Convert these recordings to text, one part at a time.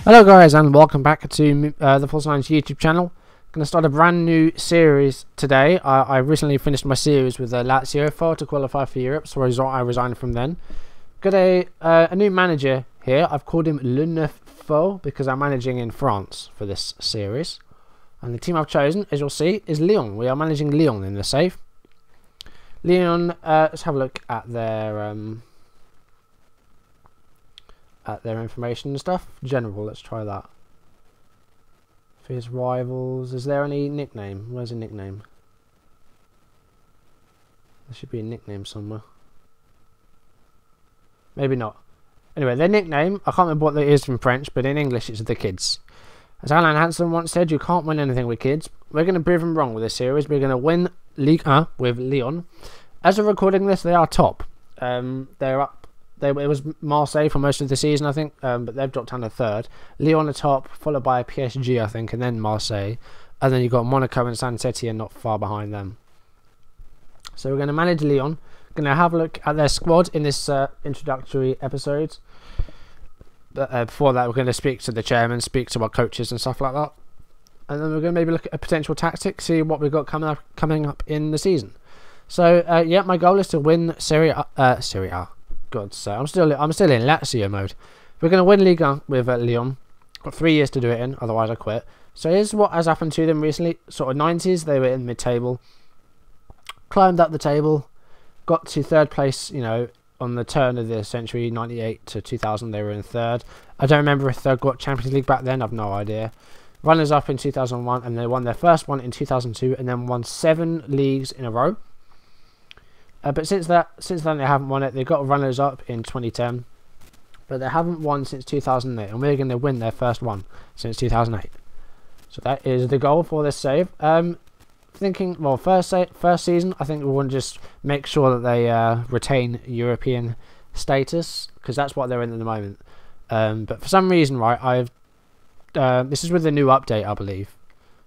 Hello guys and welcome back to the False Lines YouTube channel. Going to start a brand new series today. I recently finished my series with Lazio, failed to qualify for Europe, so I resigned from then. Got a new manager here. I've called him Le Neuf Faux because I'm managing in France for this series. And the team I've chosen, as you'll see, is Lyon. We are managing Lyon in the save. Lyon, let's have a look at their information and stuff. General, let's try that. For his rivals, is there any nickname? Where's a nickname? There should be a nickname somewhere. Maybe not. Anyway, their nickname, I can't remember what it is in French, but in English it's the kids. As Hansen once said, you can't win anything with kids. We're going to prove them wrong with this series. We're going to win Ligue 1 with Lyon. As of recording this, they are top. They're up. It was Marseille for most of the season, I think, but they've dropped down to third. Lyon are top, followed by PSG, I think, and then Marseille. And then you've got Monaco and Saint-Etienne not far behind them. So we're going to manage Lyon. Going to have a look at their squad in this introductory episode. But before that, we're going to speak to the chairman, speak to our coaches and stuff like that. And then we're going to maybe look at a potential tactic, see what we've got coming up in the season. So, yeah, my goal is to win Serie A. God, so I'm still in Lazio mode. We're going to win Ligue 1 with Lyon. Got 3 years to do it in, otherwise I quit. So here's what has happened to them recently. Sort of 90s, they were in mid-table. Climbed up the table. Got to third place, you know, on the turn of the century, 98 to 2000, they were in third. I don't remember if they got Champions League back then, I've no idea. Runners up in 2001, and they won their first one in 2002, and then won 7 leagues in a row. But since then they haven't won it. They got runners up in 2010, but they haven't won since 2008, and we're going to win their first one since 2008. So that is the goal for this save. Thinking, well, first season, I think we want to just make sure that they retain European status, because that's what they're in at the moment. But for some reason, right, this is with the new update, I believe.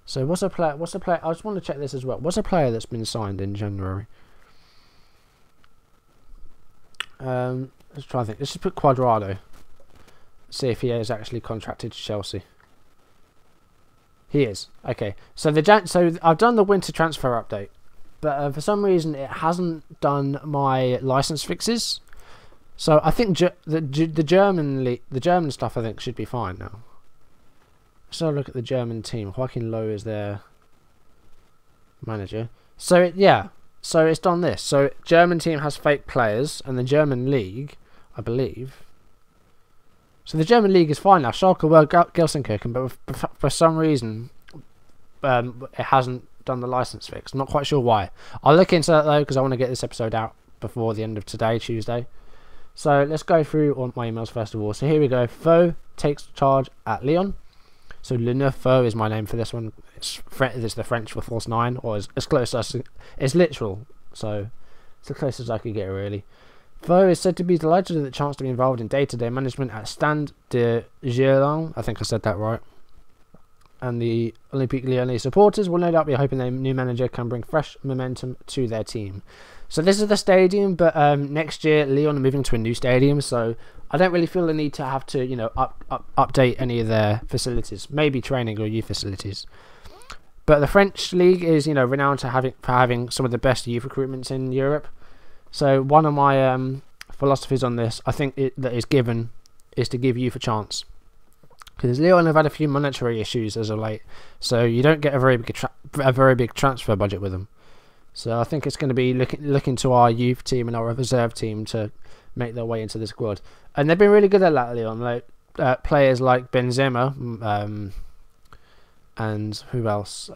So what's a player? I just want to check this as well. What's a player that's been signed in January? Let's try and think. Let's just put Quadrado. See if he is actually contracted to Chelsea. He is. Okay. So I've done the winter transfer update, but for some reason it hasn't done my license fixes. So I think the German stuff I think should be fine now. Let's have a look at the German team. Joachim Low is their manager. So yeah. So it's done this. So German team has fake players, and the German league, I believe. So the German league is fine now. Schalke were Gelsenkirchen, but for some reason, it hasn't done the license fix. I'm not quite sure why. I'll look into that though, because I want to get this episode out before the end of today, Tuesday. So let's go through on my emails first of all. So here we go. Faux takes charge at Lyon. So Le Neuf Faux is my name for this one. It's the French for False 9, or as close as it's literal. So it's the closest I could get really. Faux is said to be delighted with the chance to be involved in day-to-day management at Stade de Lyon. I think I said that right. And the Olympique Lyonnais supporters will no doubt be hoping their new manager can bring fresh momentum to their team. So this is the stadium, but next year Lyon are moving to a new stadium, so I don't really feel the need to have to, you know, update any of their facilities. Maybe training or youth facilities. But the French league is, you know, renowned for having some of the best youth recruitments in Europe. So one of my philosophies on this, I think that is given, is to give youth a chance. Because Lyon have had a few monetary issues as of late, so you don't get a very big transfer budget with them. So I think it's going to be looking to our youth team and our reserve team to make their way into the squad. And they've been really good at that, Lyon. Like, players like Benzema, and who else?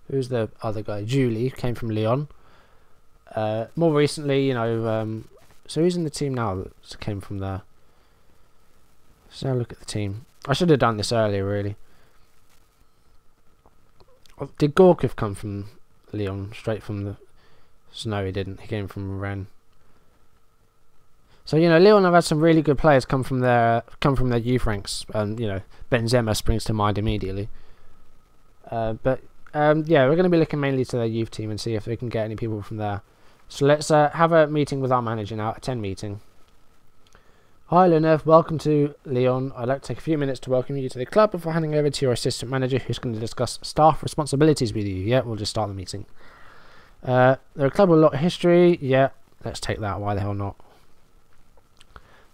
Who's the other guy? Julie came from Lyon. More recently, you know, so who's in the team now that came from there? So look at the team. I should have done this earlier, really. Did Gorkov come from Lyon straight from the? No, he didn't. He came from Rennes. So you know, Lyon have had some really good players come from their youth ranks, and you know, Benzema springs to mind immediately. Yeah, we're going to be looking mainly to their youth team and see if we can get any people from there. So let's have a meeting with our manager now, a 10 meeting. Hi Lynette, welcome to Lyon. I'd like to take a few minutes to welcome you to the club before handing over to your assistant manager who's going to discuss staff responsibilities with you. Yeah, we'll just start the meeting. They're a club with a lot of history. Yeah, let's take that. Why the hell not?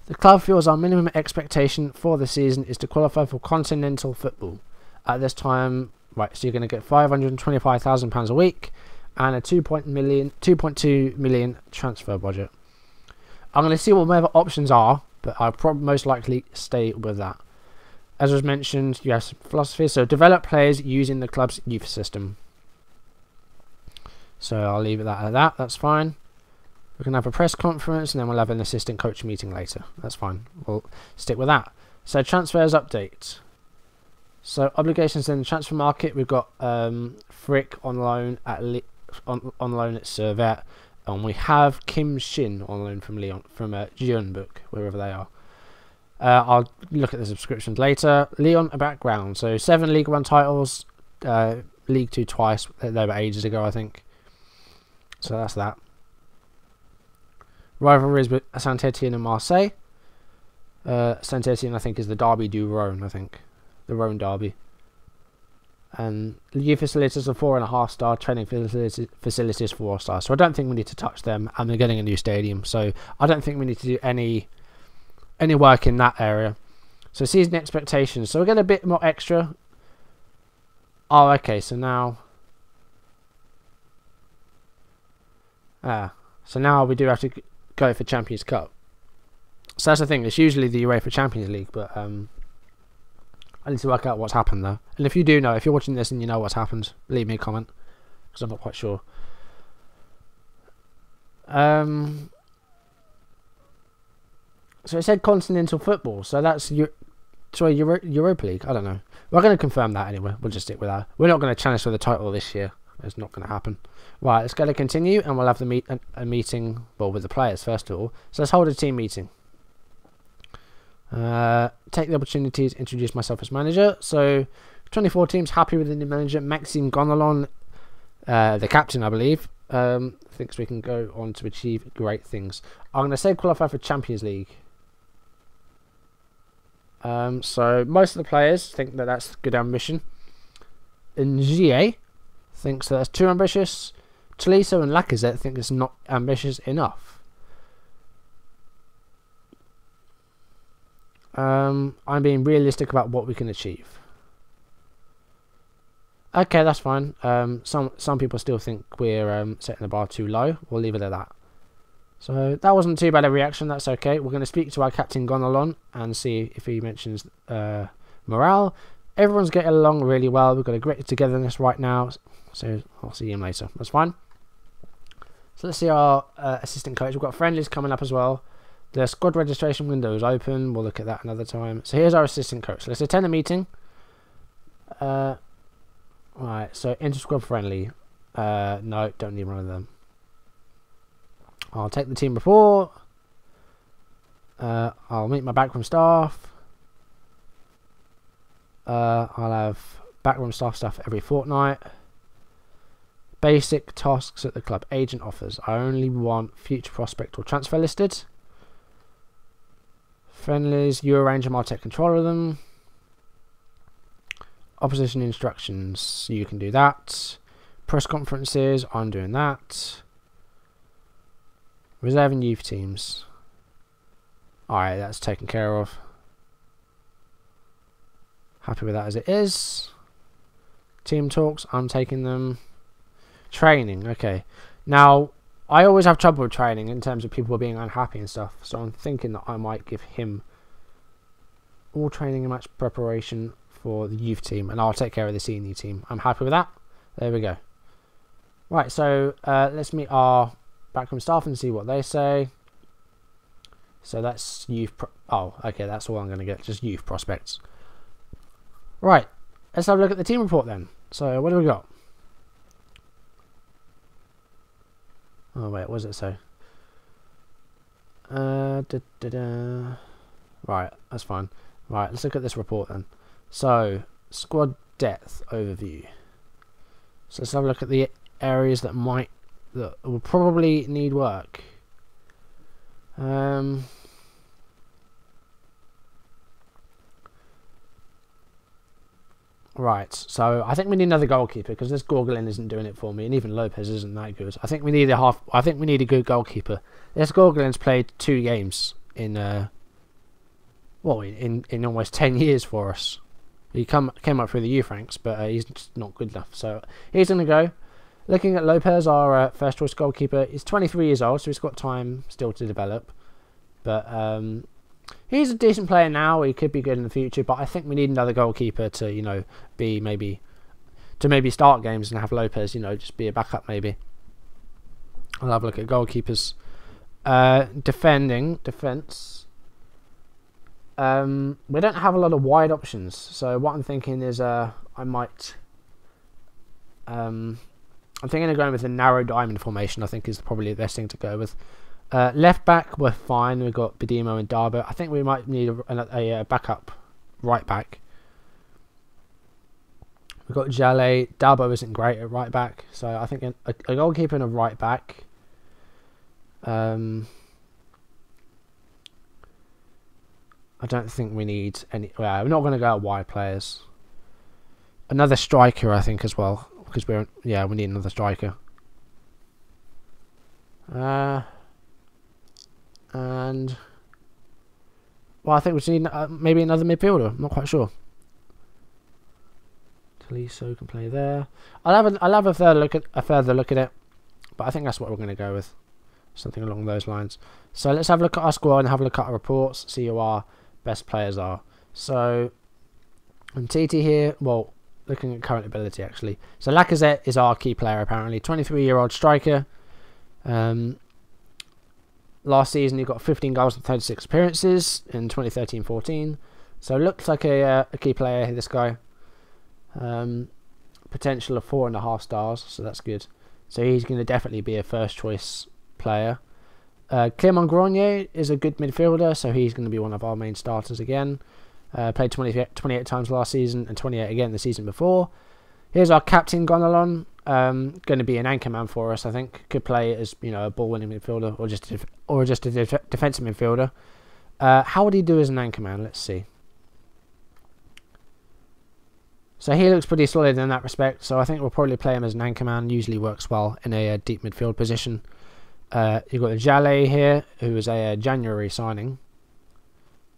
The club feels our minimum expectation for the season is to qualify for continental football. At this time, right, so you're going to get £525,000 a week and a 2.2 million transfer budget. I'm going to see what my other options are, but I'll probably most likely stay with that. As was mentioned, you have some philosophy, so develop players using the club's youth system. So I'll leave it at that, that's fine. We're going to have a press conference and then we'll have an assistant coach meeting later. That's fine, we'll stick with that. So transfers update. So obligations in the transfer market, we've got Frick on loan at on loan at Servette. And we have Kim Shin on loan from Lyon, from Jeonbuk, wherever they are. I'll look at the subscriptions later. Lyon, a background. So 7 League 1 titles, League 2 twice. They were ages ago, I think. So that's that. Rivalries with Saint-Etienne and Marseille. Saint-Etienne, I think, is the Derby du Rhône, I think. The Rhône Derby. And youth facilities are 4.5-star, training facilities 4-star. So I don't think we need to touch them, and they're getting a new stadium. So I don't think we need to do any work in that area. So season expectations. So we'll get a bit more extra. Oh, okay. So now, so now we do have to go for Champions Cup. So that's the thing. It's usually the UEFA Champions League, but I need to work out what's happened there. And if you do know, if you're watching this and you know what's happened, leave me a comment, because I'm not quite sure. So it said continental football, so that's Europa League. I don't know. We're going to confirm that anyway. We'll just stick with that. We're not going to challenge for the title this year. It's not going to happen. Right, let's go to continue, and we'll have a meeting, well, with the players first of all. So let's hold a team meeting. Take the opportunity to introduce myself as manager. So 24 teams happy with the new manager. Maxime Gonalon, the captain, I believe, thinks we can go on to achieve great things. I'm going to say qualify for Champions League. So most of the players think that that's good ambition. Ngie thinks that that's too ambitious. Tolisso and Lacazette think it's not ambitious enough. I'm being realistic about what we can achieve. Okay, that's fine. Some people still think we're setting the bar too low. We'll leave it at that. So that wasn't too bad a reaction. That's okay. We're going to speak to our captain Gonalon and see if he mentions morale. Everyone's getting along really well. We've got a great togetherness right now. So I'll see him later. That's fine. So let's see our assistant coach. We've got friendlies coming up as well. The squad registration window is open. We'll look at that another time. So here's our assistant coach. Let's attend the meeting. Right, so inter-squad friendly. No, don't need one of them. I'll take the team report. I'll meet my backroom staff. I'll have backroom staff stuff every fortnight. Basic tasks at the club. Agent offers. I only want future prospect or transfer listed. Friendlies, you arrange them, I'll take control of them. Opposition instructions, you can do that. Press conferences, I'm doing that. Reserving youth teams. Alright, that's taken care of. Happy with that as it is. Team talks, I'm taking them. Training, okay. Now, I always have trouble with training in terms of people being unhappy and stuff. So I'm thinking that I might give him all training and match preparation for the youth team. And I'll take care of the senior team. I'm happy with that. There we go. Right, so let's meet our backroom staff and see what they say. So that's youth... oh, okay, that's all I'm going to get. Just youth prospects. Right, let's have a look at the team report then. So what do we got? Oh wait, what does it say? Right, that's fine. Right, let's look at this report then. So, squad depth overview. So let's have a look at the areas that will probably need work. Right, so I think we need another goalkeeper because this Gorgolin isn't doing it for me, and even Lopez isn't that good. I think we need a good goalkeeper. This Gorgolin's played 2 games in in almost 10 years for us. He came up through the youth ranks, but he's just not good enough. So he's going to go. Looking at Lopez, our first choice goalkeeper, he's 23 years old, so he's got time still to develop. But he's a decent player now. He could be good in the future, but I think we need another goalkeeper to maybe start games and have Lopez just be a backup maybe. I'll have a look at goalkeepers. Defense. We don't have a lot of wide options, so what I'm thinking is I'm thinking of going with a narrow diamond formation. I think is probably the best thing to go with. Left back, we're fine. We've got Badimo and Darbo. I think we might need a backup right back. We've got Jale. Darbo isn't great at right back, so I think a goalkeeper and a right back. I don't think we need any. Well, we're not going to go wide players. Another striker, I think, as well, because we need another striker. And I think we just need maybe another midfielder. I'm not quite sure. Taliso can play there. I'll have a further look at it, but I think that's what we're going to go with, something along those lines. So let's have a look at our squad and have a look at our reports. See who our best players are. So on TT here, well, looking at current ability actually. So Lacazette is our key player apparently. 23-year-old striker. Last season he got 15 goals and 36 appearances in 2013-14. So looks like a key player, this guy. Potential of 4.5 stars, so that's good. So he's going to definitely be a first choice player. Clément Grenier is a good midfielder, so he's going to be one of our main starters again. Played 28 times last season and 28 again the season before. Here's our captain Gonalon, going to be an anchor man for us, I think. Could play as a ball-winning midfielder or just a defensive midfielder. How would he do as an anchor man? Let's see. So he looks pretty solid in that respect. So I think we'll probably play him as an anchor man. Usually works well in a deep midfield position. You've got the Jale here, who was a January signing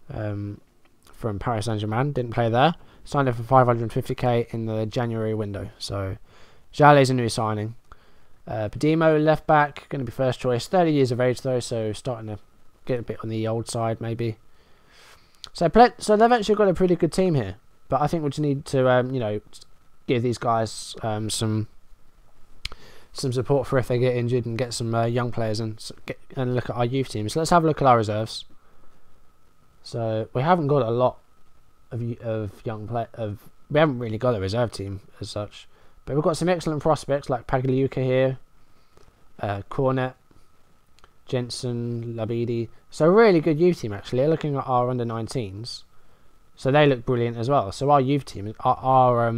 from Paris Saint-Germain. Didn't play there. Signed up for 550k in the January window. So Jale's a new signing. Badimo, left back, going to be first choice. 30 years of age though, so starting to get a bit on the old side maybe. So they've actually got a pretty good team here. But I think we just need to give these guys some support for if they get injured and get some young players and look at our youth team. So let's have a look at our reserves. So we haven't got a lot of young players. We haven't really got a reserve team as such, but we've got some excellent prospects like Pagliuca here, Cornet, Jensen, Labidi. So a really good youth team actually. Looking at our under-19s, so they look brilliant as well. So our youth team, our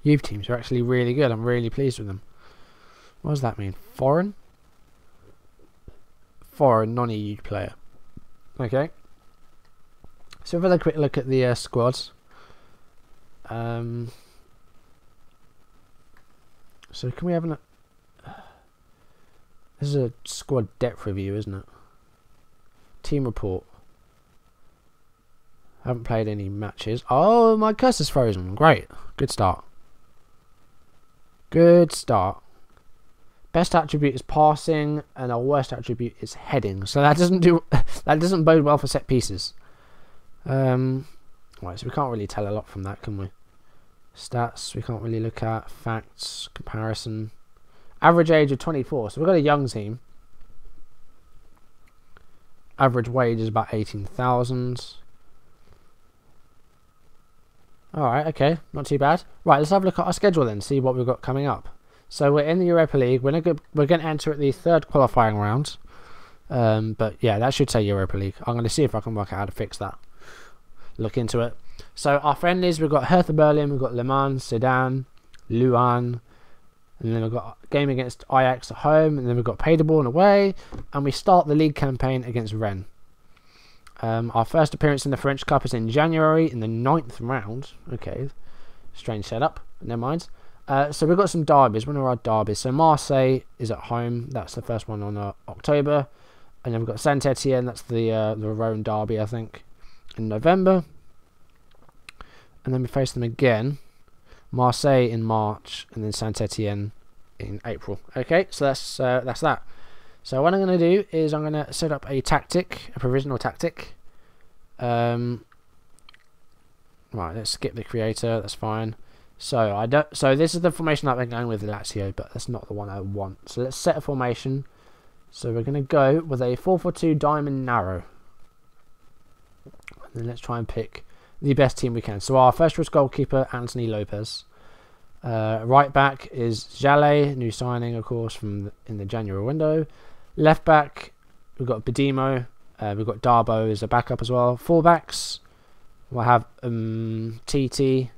youth teams are actually really good. I'm really pleased with them. What does that mean? Foreign, non-EU player. Okay. So have a quick look at the squads. So can we have an? This is a squad depth review, isn't it? Team report. Haven't played any matches. Oh, my cursor's frozen. Great. Good start. Good start. Best attribute is passing, and our worst attribute is heading. So that doesn't bode well for set pieces. Right, so we can't really tell a lot from that, can we? Stats we can't really look at. Facts, comparison. Average age of 24. So we've got a young team. Average wage is about 18,000. Alright, okay, not too bad. Right, let's have a look at our schedule then, see what we've got coming up. So we're in the Europa League. We're going to enter at the third qualifying round. But yeah, that should say Europa League. I'm going to see if I can work out how to fix that. Look into it. So our friendlies, we've got Hertha Berlin, we've got Le Mans, Sedan, Lyon, and then we've got a game against Ajax at home, and then we've got Paderborn away, and we start the league campaign against Rennes. Our first appearance in the French Cup is in January in the 9th round. Okay, Strange setup. Never mind. So we've got some derbies. When are our derbies? So Marseille is at home. That's the first one on October. And then we've got Saint Etienne. That's the Rhone derby, I think, in November. And then we face them again. Marseille in March, and then Saint Etienne in April. Okay, so that's that. So what I'm going to do is I'm going to set up a tactic, a provisional tactic. Right, let's skip the creator. That's fine. So So this is the formation that we're going with Lazio, but that's not the one I want. So let's set a formation. So we're going to go with a 4-4-2 diamond narrow. And then let's try and pick the best team we can. So our first choice goalkeeper, Anthony Lopez. Right back is Jallet, new signing, of course, in the January window. Left back, we've got Bedimo. We've got Darbo as a backup as well. Full backs, we'll have TT.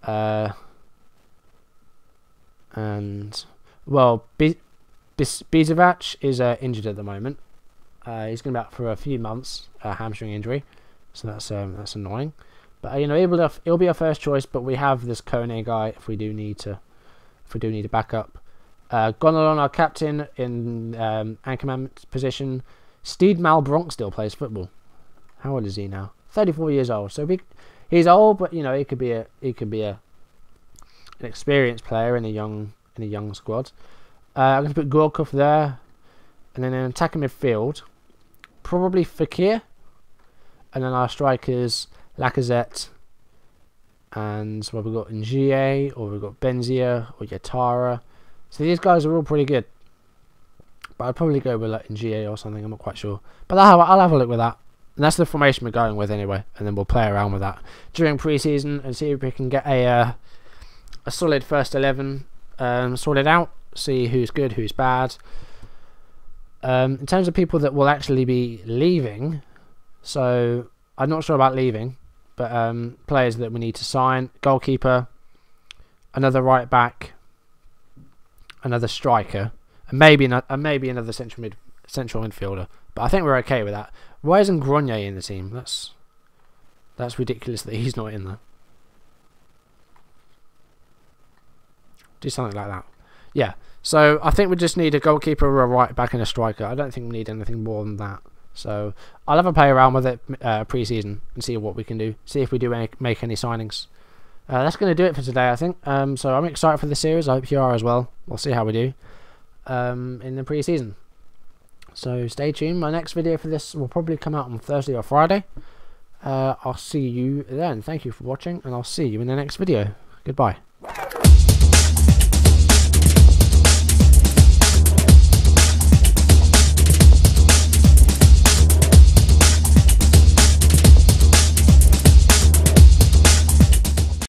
And, well, Bizovac is injured at the moment. He's going to be out for a few months, hamstring injury. So that's annoying. But it'll be our first choice. But we have this Kone guy if we do need a backup. Gonalon, our captain, in anchorman position. Steed Malbronk still plays football. How old is he now? 34 years old. So he's old, but he could be an experienced player in a young squad. I'm going to put Gorkov there, and then in attacking midfield, probably Fekir. And then our strikers, Lacazette, and we've got Ngie, or we've got Benzia, or Yatara. So these guys are all pretty good. But I'd probably go with like Ngie or something, I'm not quite sure. But I'll have a look with that. And that's the formation we're going with anyway. And then we'll play around with that during pre-season and see if we can get a solid first 11 sorted out. See who's good, who's bad. In terms of people that will actually be leaving... So, I'm not sure about leaving, but players that we need to sign. Goalkeeper, another right back, another striker, and maybe another central midfielder. But I think we're okay with that. Why isn't Grenier in the team? That's ridiculous that he's not in there. Do something like that. Yeah, so I think we just need a goalkeeper, a right back, and a striker. I don't think we need anything more than that. So I'll have a play around with it pre-season and see what we can do. See if we do make any signings. That's going to do it for today, I think. So I'm excited for the series. I hope you are as well. We'll see how we do in the pre-season. So stay tuned. My next video for this will probably come out on Thursday or Friday. I'll see you then. Thank you for watching, and I'll see you in the next video. Goodbye.